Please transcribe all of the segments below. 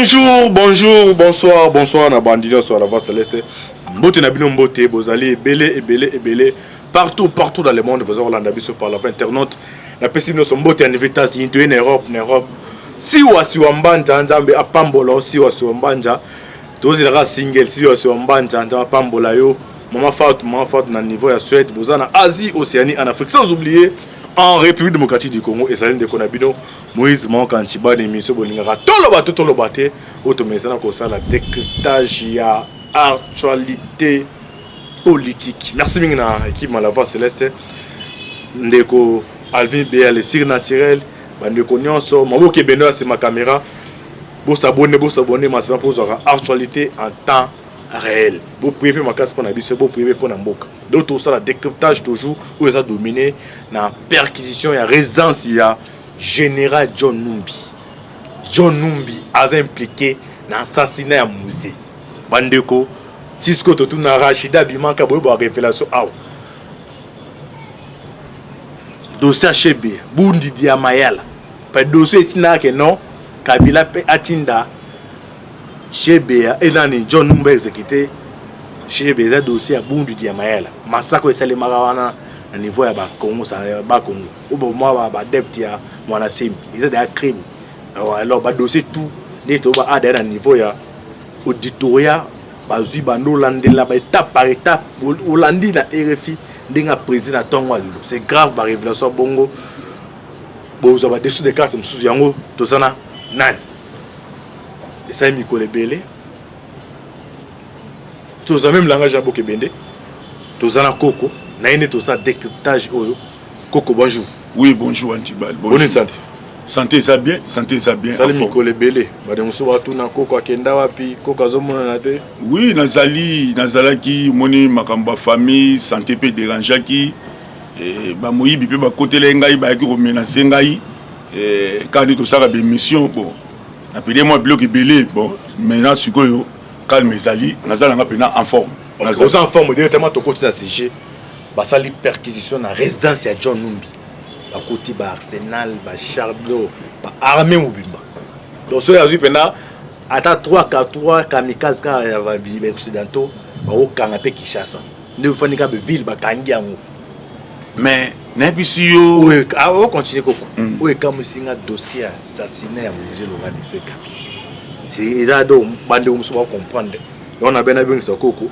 Bonjour, bonjour, bonsoir, bonsoir, na bandino sur la voie céleste. Mbote na bino mbote, bozali ebele, partout dans le monde, vous avez Orlando biso par la internaute. Na pesi no mbote en invitation en Europe. Si wa mbanja nzambe apambola, si wa mbanja, tozi la single, si wa mbanja nzambe apambola yo. Mama Fatou na niveau ya Suède, bozana Asie, Océanie, en Afrique, sans oublier en République démocratique du Congo et Saline de Konabino, Moïse Mankanchiba de Miso Bolingara, Tolobate, automesana comme ça, la décryptage ya actualité politique. Merci Mingna, équipe Malava Céleste, Ndeko Alvin Béa, le cire naturel, Bandeko Nyonso, Maboke Benoît, c'est ma caméra. Vous s'abonnez, mais c'est pas pour actualité en temps réel. Vous pouvez ma casse pour n'habiter, vous pouvez pour n'amboka. D'autres ça la décryptage toujours où ils ont dominé la perquisition et la résidence il y a général John Numbi a impliqué dans l'assassinat à musée. Bandeko, Tisco tout na Rachida Bimanka bobo révélation ah. Dossier Chebe, Bundi Diamayala. Pas dossier tina que non, Kabila pe atinda Chebe et nani John Numbi exécuté. Chebe za dossier à Bundi Diamayala. Massacre et les marawana à niveau ya ba Congo ça ba Congo. Ou bon moi ba depth ya mwana sim. Ils ont des crimes. Alors ba dossier tout n'est to ba à un niveau ya auditoria bazui bando landela ba étape par étape Hollandi na RFI ndinga président tongo lilo. C'est grave ba révélation bongo. Bozo ba dessous des cartes msuzu yango tozana nani. Et ça mi kolebele. Tozana même langage ya bokebende. Tozana Koko. Naine tout ça décryptage oyo. Koko bonjour. Oui, bonjour Antibal. Bonne santé. Santé ça bien, santé ça bien. Salut Mikole Belé. Bade muso watu na Koko akenda wapi? Koko azomona na te. Oui, nazalaki moni makamba famille, santé pe dérangeaki. Ba moyibi pe ba kotela ngai ba ki ko menacer ngai. Quand tout ça ba mission bon. Appelez moi bloc Belé. Bon, maintenant sikoyo calme ezali, nazalanga pena en forme. Aux enfants directement to côté na CG. Basali perquisition na résidence ya John Numbi. Ba côté ba Arsenal, ba Charblo, ba armée mobimba. Donc ceux qui pena ata 3 kamikaze ka ya ba ville occidentaux ba o kanapé Kinshasa. Ne fanika be ville ba kangi yango. Mais n'ebisi yo oui, on continue Koko. Oui, comme singa dossier assassinat ya Moïse Laurent de Seka. C'est ça donc bande muso ba comprendre. On a bien ça Koko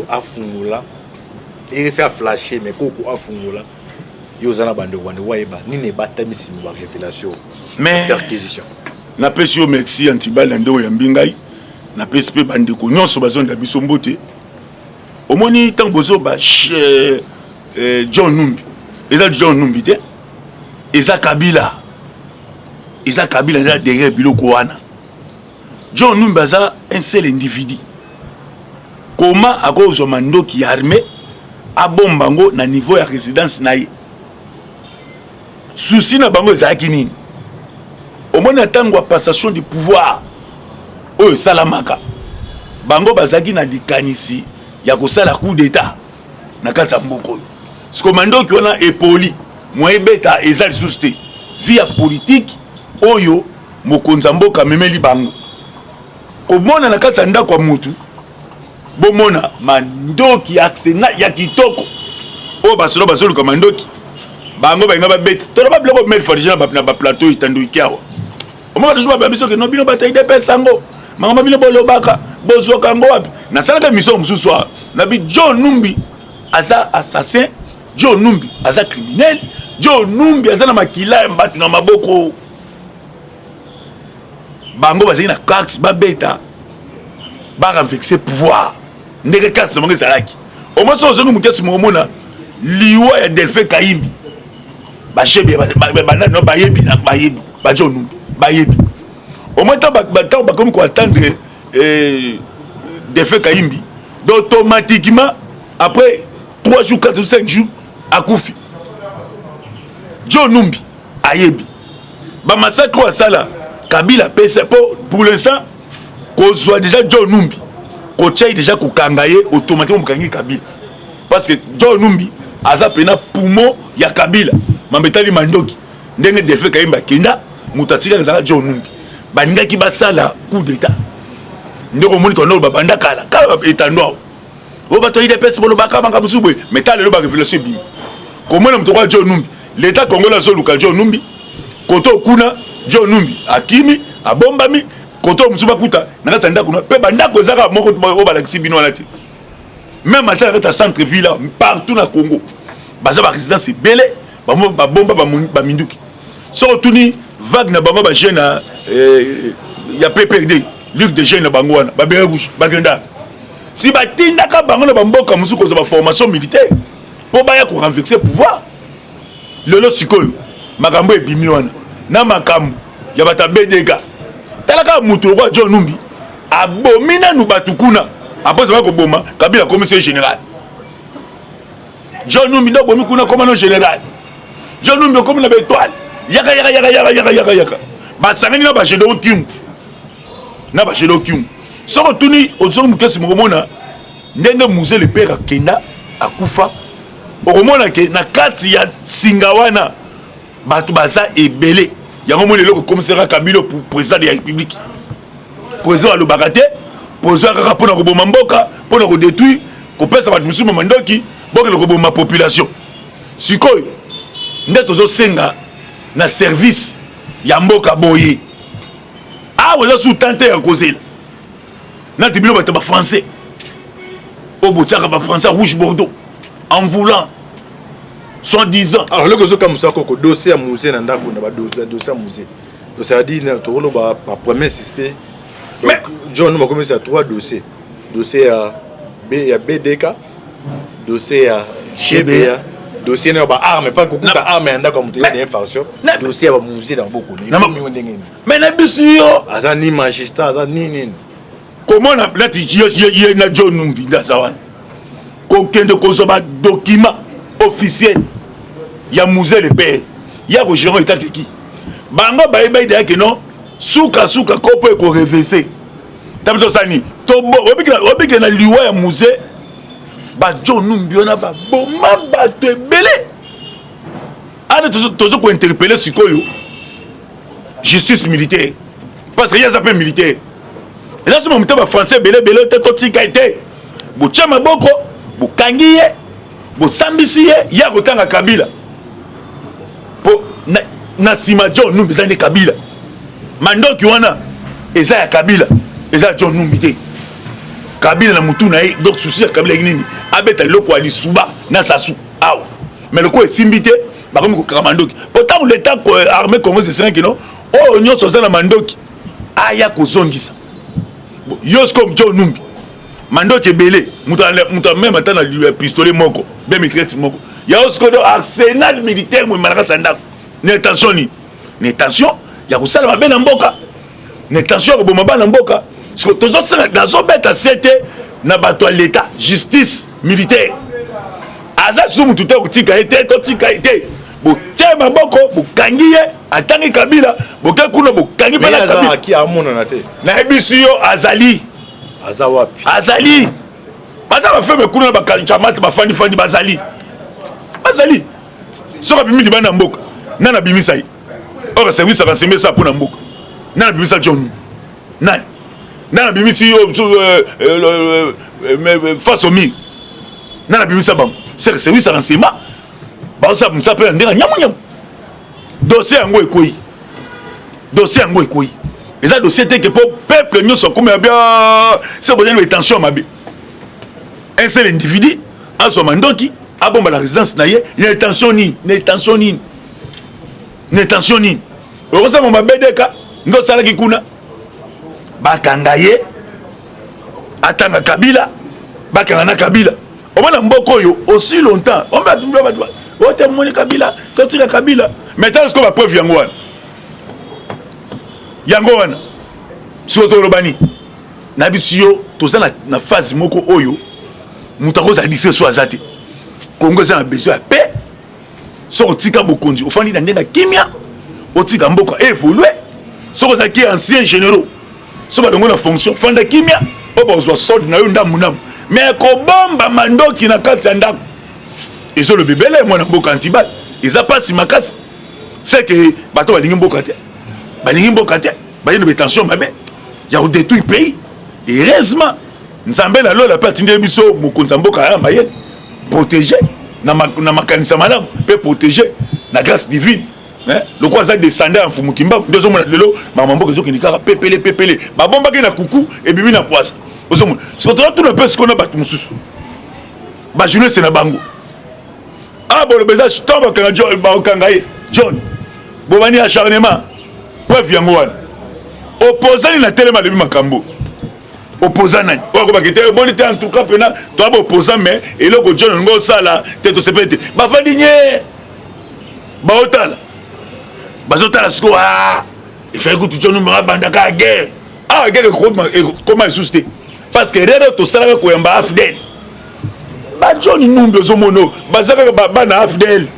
afungula. Il fait flasher mais Koko afungula. Yozana bande waiba ni ne batamisi ba révélation. Mais perquisition. Na pesi yo merci Antibal ndo ya mbingai. Na pesi pe bande ko nyonso bazonda biso mbote. Omoni tant bozo ba John Numbi. Eza John Numbi te. Eza Kabila. Eza Kabila là derrière biloko wana. John Numbi baza un seul individu. Comment à cause de mando qui armé à bombango na niveau ya résidence naïe. Souci na bango ezaki nini? Au moins attendre la passation du pouvoir. Oh salamaka. Bango bazaki na likanisi ya kosala coup d'état na kati ya mboko. Ce commando qui on a époli moi beta ezali susté via politique oyo mokonza mboka memeli bango. Komona na kati ya ndako mutu bomona mandoki aksena ya kitoko o basolo mandoki bango ba ngaba beta to ba bloko mer forger na ba plateau itando ikiawa o mo ba ba biso ke no bino bataille de pesango mangamba bino bolobaka bozoka ngo wapi na sala mission mususu na bi John Numbi aza assassin, John Numbi aza criminel, John Numbi aza na makila mbatu na maboko bango bazali na cax ba beta ba renverser pouvoir ndeke kasi monge salaki au moins so zongo mukesi momona liwa ya Delphin Kaimbi ba chebe ba no ba yebi na ba yebi ba John Numbi ba yebi au moins ta ba comme quoi attendre Delphin Kaimbi automatiquement après 3 jours 4 ou 5 jours akufi John Numbi ayebi ba massacre wa sala Kabila pesa pour l'instant qu'on soit déjà John Numbi Kochai déjà kokangaye automatiquement mukangi Kabila parce que John Numbi aza pena poumon ya Kabila mambetali mandoki ndenge Delphin Kaimba kenda mutatika zala John Numbi baningaki basala coup d'état ndeko moni tono babanda kala etandwa o bato IDPS bolo bakabanga musubwe metale lo ba révélation bi komona mutoko wa John Numbi l'état congolais so luka John Numbi koto kuna John Numbi akimi abombami koto musuba kuta nakata ndako pe bandako ezaka moko o balakisi bino wana te même à ta centre ville partout na Congo baza ba résidence belé ba bomba ba minduki so tuni vague na bango ba jeune ya PPRD Ligue de jeunes na bango wana ba béré rouge ba genda si ba tindaka bango na bamboka musuko za ba formation militaire po ba ya ko renverser pouvoir lelo sikoyo makambo ebimi wana na makambo ya bata BDK talaka mutu kwa John Numbi abomina nu batukuna après ça ko boma Kabila commissaire général John Numbi ndo bomi kuna commandant général John Numbi comme la étoile yaka ba sangani na ba jedo kim na ba jedo kim soko tuni ozo mukesi mkomona ndenge musée le père Kenda akufa okomona ke na kati ya singawana batu baza ebele yango moni loko commissaire Kabila pour président de la République président alobaka te président kaka pona ko boma mboka pona ko détruire ko pesa batu musumu mandoki boke ko boma population sikoyo ndeto zo senga na service ya mboka boye awa za sous tante ya kozela na tibilo ba français au boutiaka ba français rouge bordeaux en voulant 110 ans alors le kozo comme ça ko dossier à musée na ndako na ba dossier à musée donc ça dit na to ba premier suspect mais John m'a commencé à 3 dossiers dossier à BDK dossier à GBA dossier na ba arme pas ko kuta arme ndako mutu ya d'infraction dossier à musée dans beaucoup mais na bisuyo aza ni magistrat aza ni comment na plati ye na John Numbi ndazawana ko kende ko so ba document officiel ya musée le père ya ko gérer état qui bango ba de que non suka kopo ko reverser tabito sani to obike na liwa ya musée ba John Numbi ona ba boma ba te belé ana tozo ko interpeller sikoyo justice militaire parce que y a ça militaire et là ce moment ba français belé te totika été bo chama boko bo kangiye bo sambisi ye ya kotanga Kabila po na sima John Numbi zane Kabila mandoki wana eza ya Kabila eza John Numbi te Kabila na mutu na ye donc souci ya Kabila nini abeta loko ali suba na sasu awa mais le ko esimbité ba comme ko mandoki pourtant l'état armée congolais c'est 5 non oh nyo so na mandoki aya ko zongisa yos comme John Numbi mandoki belé mutu même atana lui pistolet moko be mikreti moko ya osko do arsenal militaire mo malaka sanda ne tension ni tension ya ko sala ba na mboka ne tension ko bomba na mboka so tozo sala dazo beta c'était na bato l'état justice militaire aza sumu tuta kutika ete to tika ete bo tema boko bo kangiye atangi Kabila bo ke kuna bo kangi bala Kabila ki amona na te na ebisiyo azali azali bata ba femme kuna ba kanchamate ba fandi bazali soka bimi libana mboka nana bimisa yi ora service a renseigné ça pour na mboka nana bimisa John nana bimisi yo face au mur nana bimisa bam c'est service a renseignement ba ça musa pe ndena nyamu dossier yango ekoyi eza dossier te que pour peuple nyoso comme bien c'est besoin de tension mabe un seul individu a son mandoki a bomba la résidence na ye il y a tension ni on ça mon BDK ndo sala ki kuna bakanga ye atanga Kabila bakanga na Kabila o mona mboko yo aussi longtemps on va tumba ba o te moni Kabila to tika Kabila maintenant est-ce qu'on va preuve yango wana soto robani na bisiyo toza na phase moko oyo mutako za lycée so azate Congo za besoin de paix so tika bokonzi ofandi na ndenda kimia otika mboka évoluer so za ki ancien généraux so ba dongo na fonction fanda kimia o ba zo sort na yo ndamu mais ko bomba mandoki na kati ya ndako ezo le bebele mwana mboka antibal eza pasi makasi c'est que bato balingi mboka te baye na tension mabe ya ko détruire pays heureusement nzambe na lola pa tinde biso mokonza mboka ya maye protéger na makanisa malamu pe protéger na grâce divine le quoi ça descendait en fumukimba deux hommes lelo maman mboka zo kinika pepele ba bomba ke na kuku et bibi na poisse ozomo surtout tout le peu ce qu'on a battu mususu ba jeunesse na bango ah bon le message tombe quand John ba okangaye John bobani acharnement preuve yango wana opposant na telema le makambo opposant nani oko bakete boni te en tout cas pena toi opposant mais eloko John ngo sala te to sepete ba fandinye ba otala bazotala siko ah il fait que tu nous me bandaka guerre ah guerre comment susté parce que rero to sala ko yamba afdel ba John numbe zomono bazaka ba na afdel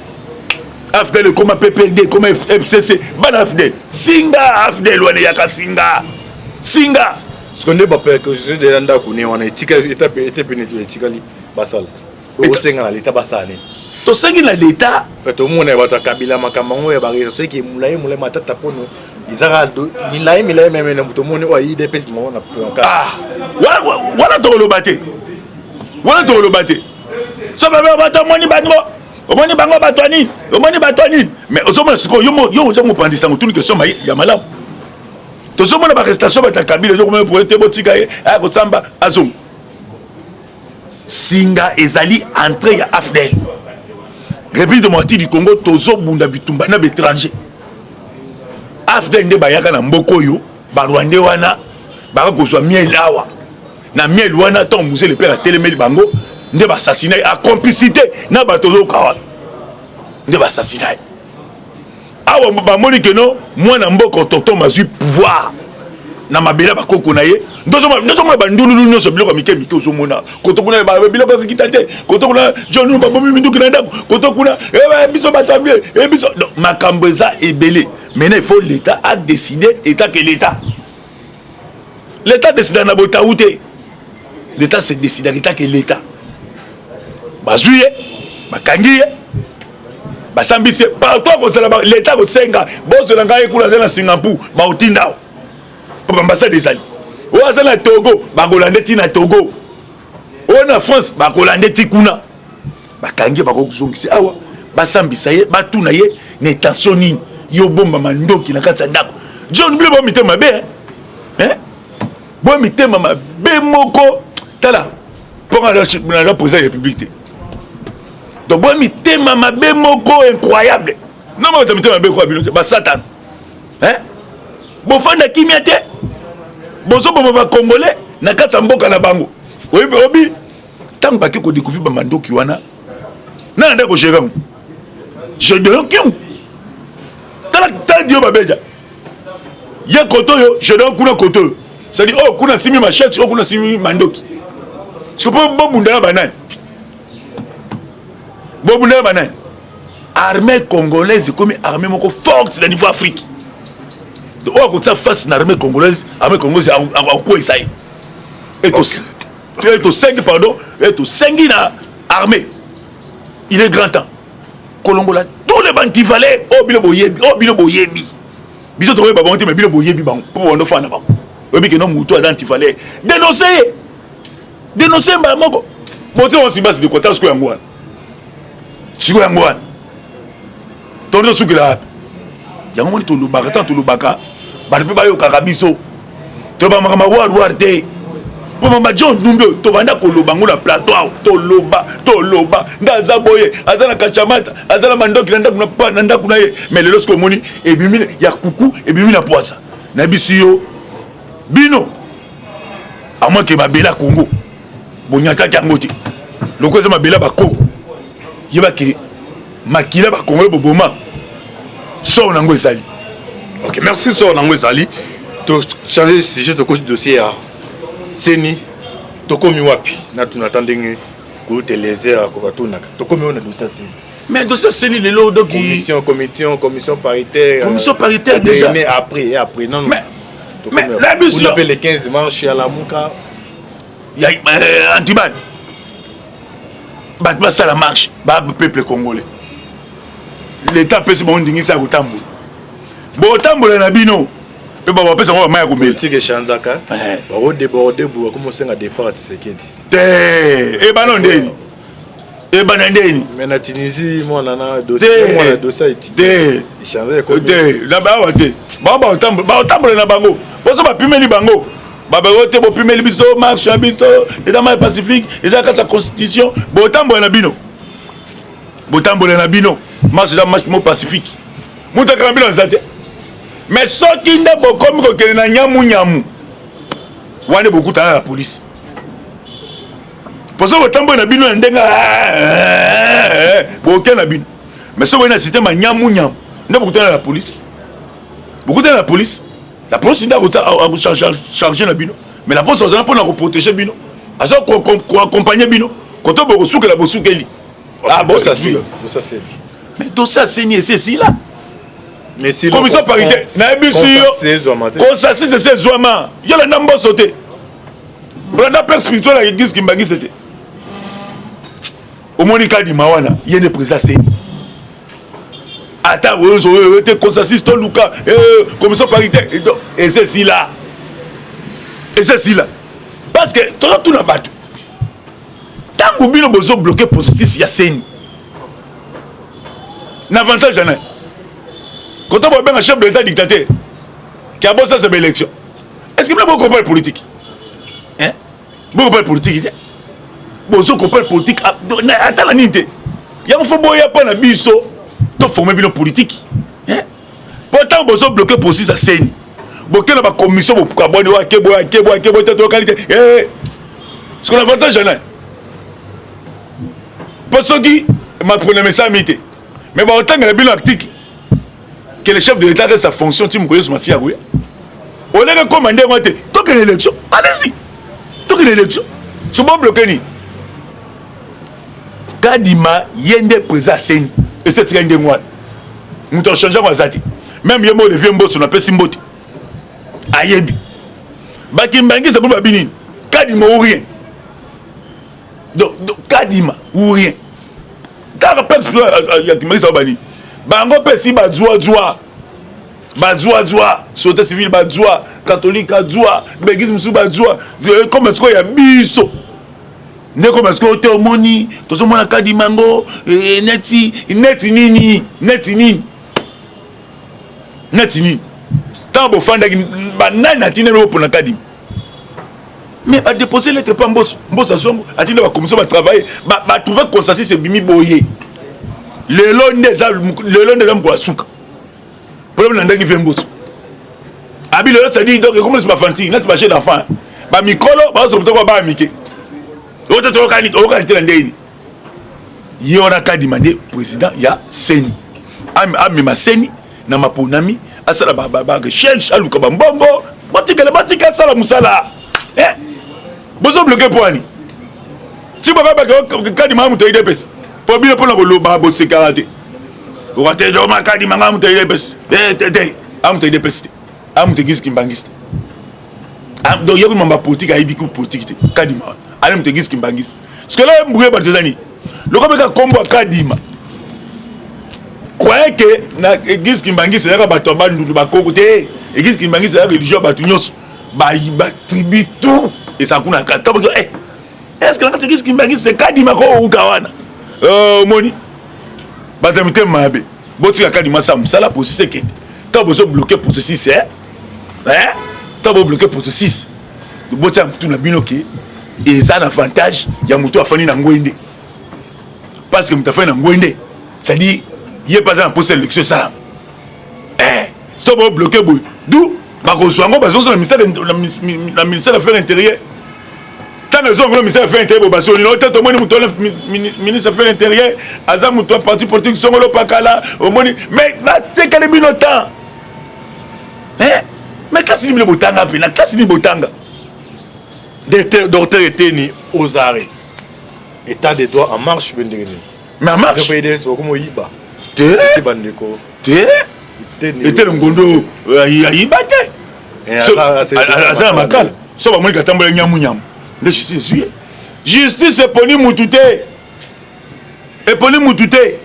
comme PPD comme FCC ba afdel singa afdel wana yaka singa ce qu'on est pas peur que je suis de landa kuni wana etika était pénétré etikali basal o senga na l'état basane to sengi na l'état to mona ba ta kabila makambo ya bari so ki mulai matata pono izara do milai même na to mona o yi DPS mo na ah wala to lo bate so ba ta moni bango omoni bango batwani mais ozomona siko yo mo pandisa mo tuni question mai ya malamu to so mona ba restation ba ta kabila zo comme pour être botika ye a ko samba azum singa ezali entrée ya afdel République démocratique du Congo tozo bunda bitumba na étranger afdel nde bayaka na mboko yo ba rwandais wana ba ko zo miel awa na miel wana ton musée le père a télémel bango nde ba assassiné à complicité na batozo kawa nde ba assassiné awa ba moni que non moi na mboko tonton mazui pouvoir na mabela bakoko na ye ndozo ba ndululu nyoso biloko mike ozo mona koto kuna ba biloko kitate koto kuna jonu ba bomi minduki na ndako koto kuna biso batabie biso makambo eza ebele maintenant il faut l'état a décidé état que l'état décide na botaouté l'état se décide état que l'état bazuye bakangiye basambise partout ko l'état ko senga bozo na ngai kula na Singapour ba otindao ambassade des alliés o azala Togo ba kolande ti na Togo o na France ba kolande ti kuna bakangiye ba ko kuzongisi awa basambisa ye batuna ye ne tension nini yo bomba mandoki na kati ndako John Blé bo mitema be bo mitema mabe moko tala pour la président de la République. Donc bon mitema mabe moko incroyable. Non mais mitema mabe quoi ba Satan. Bo fanda kimia te. Bozo ba congolais na kati mboka na bango. Obi tant ba ko découvrir ba mandoki wana. Na ndako gérer. Je donne qui? Tala dio babeja. Ye koto yo, je donne kuna koto. Ça dit oh kuna simi machette, oh kuna simi mandoki. Ce que bon bunda banane. Bon bunda banane. Armée congolaise comme armée moko forte dans niveau Afrique. Donc on a face à l'armée congolaise a quoi ça y et to 5 pardon et to 5 na armée. Il est grand temps. Kolongola tous les bandes qui valaient oh bilo boyebi. Biso to ba bonté mais bilo boyebi ba pour on fa na ba. Obi que non muto adanti fallait dénoncer ba moko. Monter on si base de quota siko yango wana. Siko yango wana. Tondo sukila. Yango moni to lobaka tant to lobaka. Ba pe ba yo kakabiso. To ba makama war te. Po mama John Numbe to banda ko lobango na plateau to loba ndaza boye azana kachamata azana mandoki na ndaku na ye mais lelo sko moni e bimi ya kuku e bimi na poisa. Na bisiyo bino amwa ke mabela Congo bonyaka kango te loko za mabela bakoko yeba ke makila ba Congo boboma so nango ezali. OK, merci so nango ezali to changer sujet to coach dossier à Seni to komi wapi na tunatandenge ko telezer ko batunaka to komi on a dossier Seni mais dossier Seni lelo doki commission paritaire déjà mais après non mais la mission on appelle les 15 marches à la Mouka ya antiban bat ça la marche ba peuple congolais l'état peut se bon ndingisa ko tambola bo tambola na bino et bah on peut savoir ma ko mel tique chanzaka ba o déborder bu comme senga départ Tshisekedi te e ba non ndeni e ba ndeni mais na Tunisie moi na dossier étudié changer ko te na ba wa te ba otambola na bango boso ba pimeli bango ba ba te bo pimeli biso marche biso et dans ma pacifique et ça sa constitution bo otambola na bino marche dans marche mo pacifique muta ka bino zate mais soki nde bokomi kokele na nyamu wane bokuta na la police pour ça botambola na bino ndenga boke na bino mais soki na système nyamu nde bokuta na la police la police nde a chargé na bino mais la police ozana mpona koprotéger bino aza koaccompagner bino koto bokosukela bosukeli mais dossier aseni esesi là mais si commission parité na biso consassi c'est ces zoama yo la nambo sauté branda père spirituel à l'église Kimbangi c'était au monika di mawana yene président seni ata ozo te consassi to luka commission parité et c'est là parce que tout na bato tango bino bozo bloquer processus ya seni n'avantage en quand on voit un chef de l'État dictateur qui a bossé cette élection, est-ce qu'il y a beaucoup de politique? Hein? Beaucoup de politique. Beaucoup de politique. Attends la ninte. Il y a un faux boy pas na biso, to former une politique. Hein? Pourtant bozo bloquer processus à scène. Bloquer la commission pour carbone wa kebo to qualité. Ce qu'on avantage en parce que ma première message mité. Mais bon autant que le bilan article que le chef de l'État de sa fonction, tu me connais sur ma scie. On est commandé à monter. Tant que l'élection, allez-y. Tant que l'élection, ce bon bloqué. Kadima, yende présent Seni. Et c'est ce qu'il y a. Nous avons changé à Zati. Même Yemo le vieux Mbos, on appelle Simbote. Ayebi. Bakimbangi, c'est pour Babini. Kadima ou rien. Donc, Kadima ou rien. Quand on pense qu'il y a Kimbangi, ça va bani. Bango pesi bazwa société civile bazwa catholique bazwa bégisme sou bazwa comme est-ce qu'il y a biso ne comme est-ce que au moni to so mona kadi mango neti nini tant bo fanda banana tinelo pour na kadi mais ba déposer lettre pas mbosa songo atinda ba commission ba travailler ba trouver consensus c'est bimi boyer le long des hommes pour la souka. Problème n'a qui fait un bout. Abi le ça dit donc comment c'est pas fancy, là tu vas chez l'enfant. Ba mikolo, ba so mtoko ba mike. Oto to kanité ndeni. Yi on a ka demander président ya Seni. Ami ma Seni na maponami asala ba recherche aluka ba mbombo, batika sala musala. Bozo bloquer pour ani. Si ba ka di mamu to idepes. Pour bien pour le bas bosser karaté. Ou à te dire ma kadi manga mu te idepes. Am te idepes. Am te gis kimbangiste. Am do yoku mamba politique a ibiku politique. Kadima. Allez mu te gis kimbangiste. Ce que là mboué batezani. Le comme ka kombo kadima. Croyez que na gis kimbangiste ya ba to ba ndu ba kokote. Et gis kimbangiste ya religion ba tunyos. Ba tribu tout et ça kuna ka. Est-ce que la gis kimbangiste c'est kadima ko ukawana? Moni batamite mabe botika kadima sa musala pour ce que ta bozo bloquer processus ta bo bloquer processus to botia tout na binoke et ça un avantage ya muto afani na ngoinde parce que muto afani na ngoinde ça dit il est pas dans poste élection ça to bo bloquer boy d'où ba ko so ngo ba so na ministère des affaires intérieures. Tant que le ministère des Affaires intérieures, ministre des Affaires intérieures, Azam ou parti politique, sont là, pas là, au moins, mais c'est qu'elle est mis longtemps. Mais qu'est-ce que c'est Botanga? Qu'est-ce que c'est Botanga? Docteur était ni aux arrêts. État des droits en marche, mais en marche? Était le Ngondo, Yiba, c'est Makal. Ça va, moi, je vais justice est poli moutouté. Et poli moutouté.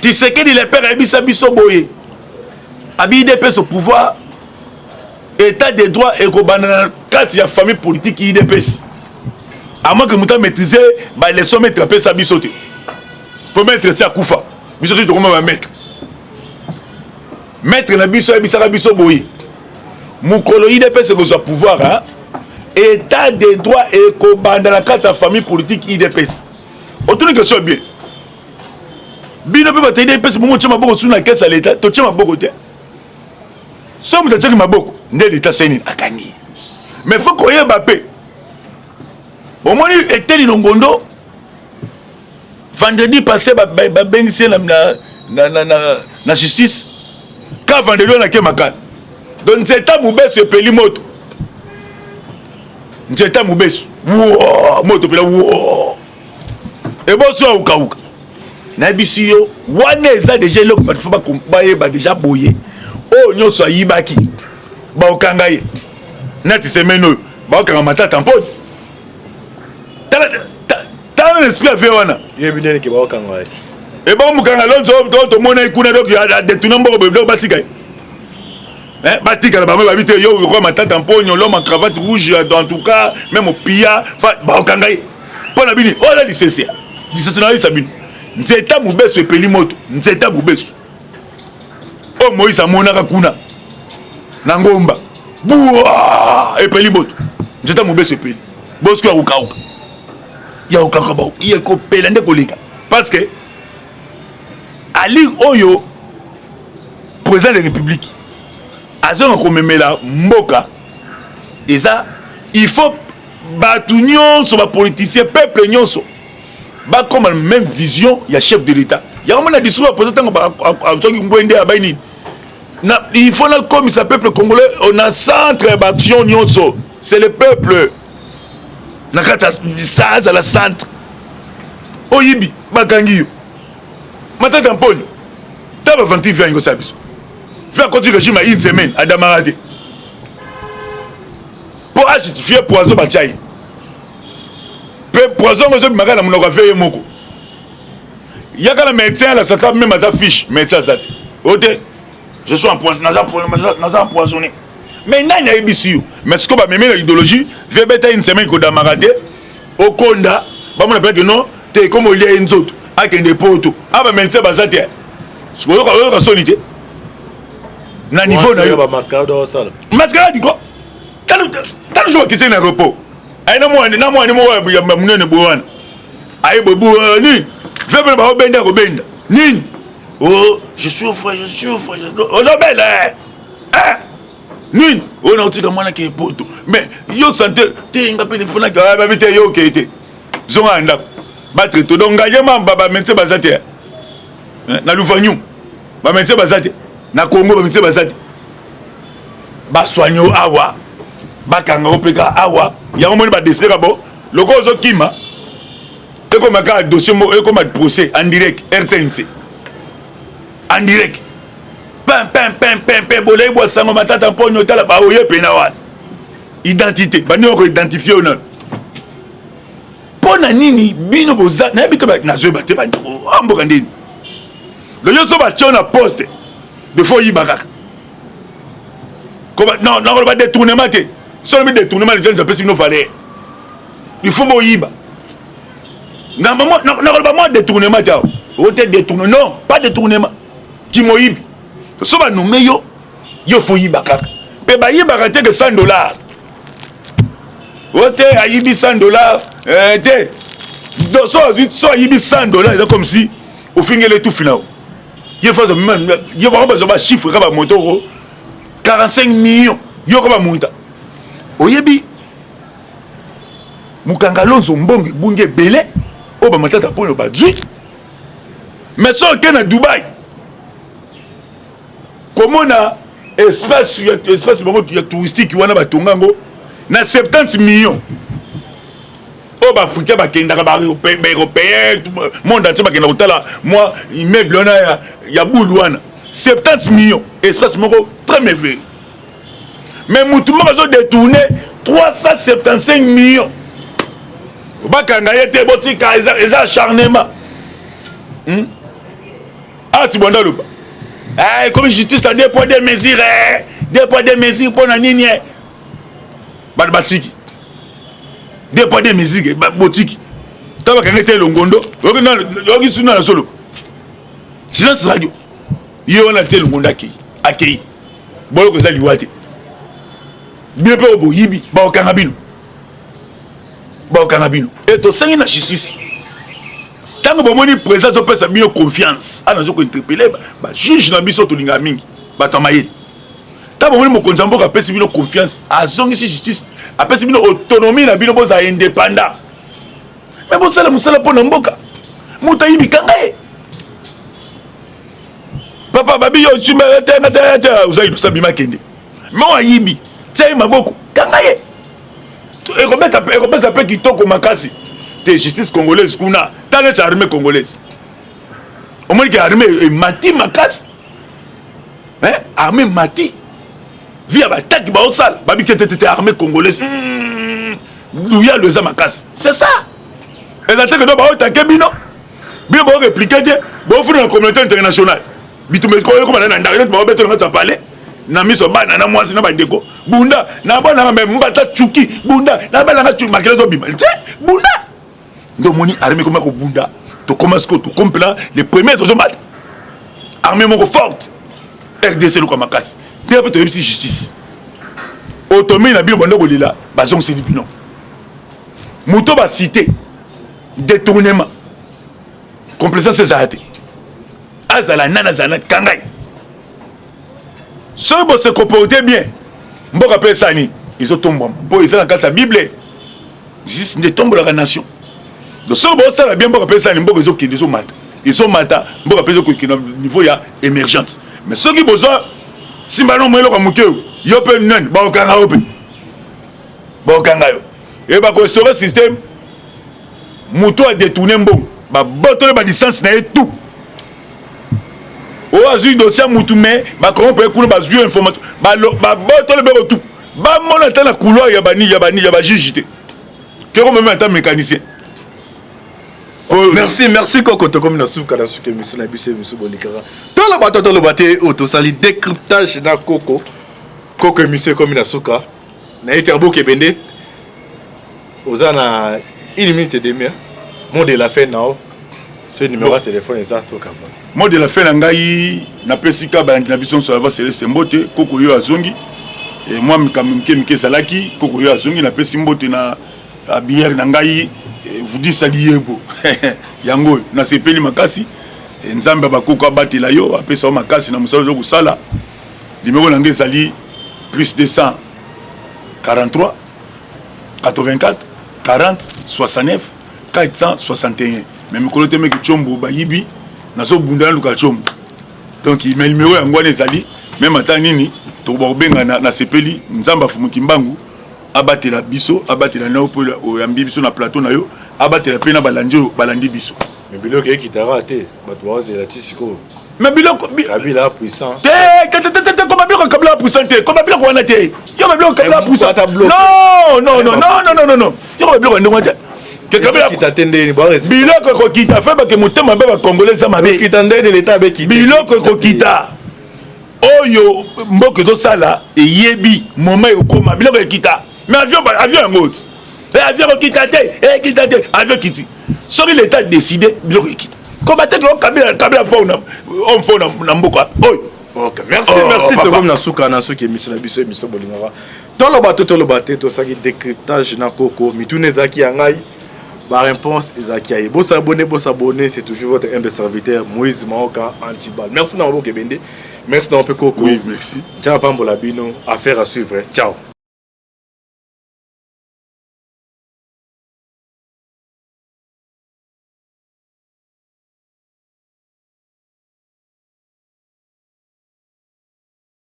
Tu sais qu'il est père Abissa Bisso Boye. Abi DPS au pouvoir. état de droit et kobana kati ya famille politique IDPS à moins que muta maîtriser ba élection mettre pe sa bisoté pour mettre ça kufa bisoté to comment va mettre na biso ya bisaka biso boyi mukolo IDPS ko so pouvoir hein état de droit et kobana la kati ya famille politique IDPS autour de question bien bino pe ba IDPS mo tchama boko suna kesa l'état to tchama boko te so mu tchaki maboko ndé l'état seni akangi mais faut qu'on y Mbappé au moins était Longondo vendredi passé bengisi na justice quand vendredi on a ke makala donc nzeta mubesu epeli moto nzeta mubesu moto pela eboso ukauka na bisi yo wana eza déjà eloko bato fo bayeba déjà boye oyo nyonso ayibaki baokanga ye nati semaine oyo baokanga matata mponi tala l'esprit afe wana yebinene ke baokanga ye ebamukanga lonzo tomona ikuna donc adetourne mboko boye batika ye batika na bango babi te yo okoya matata mponi l'homme en cravate rouge en tout cas même opia baokanga ye mpo na bini oyo lisese na yebisa bino nzeta mobesu epeli moto nzeta mobesu oyo moïse amonaka kuna na ngomba bua epeli moto nzeta mobesu epeli bosko ya kokauka ya kokauka bao ye kopela nde koleka parce que ali oyo président de république azonga komemela mboka eza il faut bato nyonso bapoliticien peuple nyonso bakoma même vision ya chef de l'état yango na discours aposé ntango azoki mbwende abai nini il faut na komisa peuple congolais on a centre baction nyonso c'est le peuple na kati ça azala centre oyibi bakangi yo matata mponi ta bavanti vi yango sa biso fi akoti régime ya une semaine adamaka te mpo ajustifier poison batia ye mpe poison ngo ezobimaka na monoko afe ye moko yaka na médecin ala sata même ata fiche médecin aza te o te je suis naza empoisonné mais nani ayebisi yo mais siko bamemi na idéologie vie beta une semaine kodamaka te okonda bamona peke non te ekoma olia ye nzoto akende poto a bamédecin baza te oyoka soni te na niveau na yo mascarade ko talo jo bakisei na aéroport aye na mwani moko ya munene boye wana aye boye nini vie pene baobenda kobenda nini oh je souffre onobele nini oyo naotika mwana ke poto mais yo sante te nga mpe nifonaki babi te yo okei te zonga ya ndako batraito donc ngayema bamédecin baza te na luvanyu bamédecin baza te na congo bamédecin baza te basoigne awa bakanga opeka awa yango moni badeside kabo loko ozokima ekoma kaka dossier moko ekoma procès en direct RTNC en direct pem bolei bwasango matata mponi otala baoye pena wana identité bani oko identifie yo nano mpo na nini bino boza nayebi te nazoyeba te bandeko amboka ndeni loyo so batio na poste de fo oyiba kaka nakoloba détournement te solobi détournement les apesi bino valeur il faut boyiba nakoloba mwa détournement te awa ote détournement non pas détournement kimoyibi so banome yo fo yiba kaka mpe bayibaka te ke $100 ote ayibi $100 te so ayibi $100 eza comme si ofingeli etufi nao ye fa ye bango bazwa bachiffre ka bamoto 45 millions yoko bamuta oyebi mukanga lonzo mbongo bunge ebele oyo bamatata mpona bazwi mais so oke na Dubai komona espace bango ya touristique wana batonga yango na 70 millions oyo baafricain bakendaka baeuropéen monde entier bakendaka kotala mwa immeuble wana ya bulu wana 70 millions espace moko très merveilleux mais mutu moko azodétourne 375 millions bakanga ye te botika eza acharnement asi bonda loba comme justice à 2 poids 2 mesures 2 poids 2 mesures pour na nini batiki 2 poids 2 mesures botiki taba kanga te longondo yoki suna na solo silence radio yo na te longondo akei bolo ko zali wate bien pe oboyibi ba okanga bino et to sangi na justice tango bomoni président to pesa bino confiance ana zo ko interpeller ba juge na biso to linga mingi ba tamayeli tango bomoni mokonzi mboka pesa bino confiance azongi si justice apesa bino autonomie na bino boza indépendant mais bon sala musala pona mboka muta yibi kangaye papa babi yo chimba tete uzayi dosabi makende mo yibi tsayi maboko kangaye ekopesa pe kitoko makasi te justice congolaise kuna tane tsa armée congolaise omoni ke armée mati makasi armée mati via bataki baosala babi tete armée congolaise luya leza makasi c'est ça ezate ke do baotake bino répliquer te bofuna na communauté internationale bitumesiko oyokoma na ndako baobetela nga tsa palais na miso bana na mwasi na bandeko bunda na bana me mbata chuki bunda na bana na chuki makela zo bima bunda ndo moni armée comme ko bunda to commence ko to compla les premiers to mat armée moko forte RDC lo kamakasi ndé to yebisi justice autonomie na bino bando kolila bazong c'est bino muto ba cité détournement complaisance c'est arrêté azala nana zana kangai ceux qui se comportent bien, mboka pe sani, ils ont tombé. Bon, ils sont dans la Bible. Juste ne tombe la nation. Donc ceux qui ça bien mboka pe sani, mboka ils ont mata. Ils ont mata, mboka pe qui niveau ya émergence. Mais ceux qui besoin si malon moi lo ka mukeu, yo pe nan, ba okanga ope. Ba okanga yo. Et ba ko restaurer système muto a détourné mbong. Ba botole ba licence na tout. O azui dossier mutume ba comment peut couler ba zui information ba botole be tout ba mona ta na couloir ya bani ya jijité que comme même un mécanicien. Merci Koko to comme na souka na souka mission na bise mission bolikara to la baté auto sali décryptage na Koko mission comme na souka na eterbo kebende ozana 1 minute et demie mot de la fin nao ce numéro de téléphone exact au Cameroun. Moi de la fin ngai na pesika ba na biso so va c'est mbote Koko yo azongi et moi mke salaki Koko yo azongi na pesi mbote na bière na ngai vous dit saliebo yango na sepeli makasi nzambe ba Koko abatela yo apesa makasi na musalo zo kusala numéro na ngai sali plus 243 84 40 69 461 mais me kolote me chombo ba yibi nazo bunda luka chombo donc il met numéro yango les ali même ata nini to bobenga na sepeli nzamba fumuki mbangu abatela biso abatela na opola oyambi biso na plateau na yo abatela pe na balandi biso mais biloko ekitara te bato bazela tisiko mais biloko kabila puissant te comme biloko kabila puissant te comme biloko wana te yo biloko kabila puissant non yo biloko ndongo te biloko kokita fe bake motema mpe bakongole eza mabe biloko kokita oyo mboka ezosala eyebi moma ekokoma biloko ekita mais avion yango ti avion kokita te avion kiti soki l'état décide biloko ekita koba te kabila fo na mboka oyo. Ok, merci to comme na suka émission na biso émission bolingaka toloba te tosaki décryptage na Koko mitune ezaki ya ngai. Ma réponse est Zakiaï. Bon s'abonner, c'est toujours votre humble serviteur Moïse Maoka Antibal. Merci d'avoir Kebende. Merci d'avoir Koko. Oui, merci. Ciao Pambolabino. Affaire à suivre. Ciao.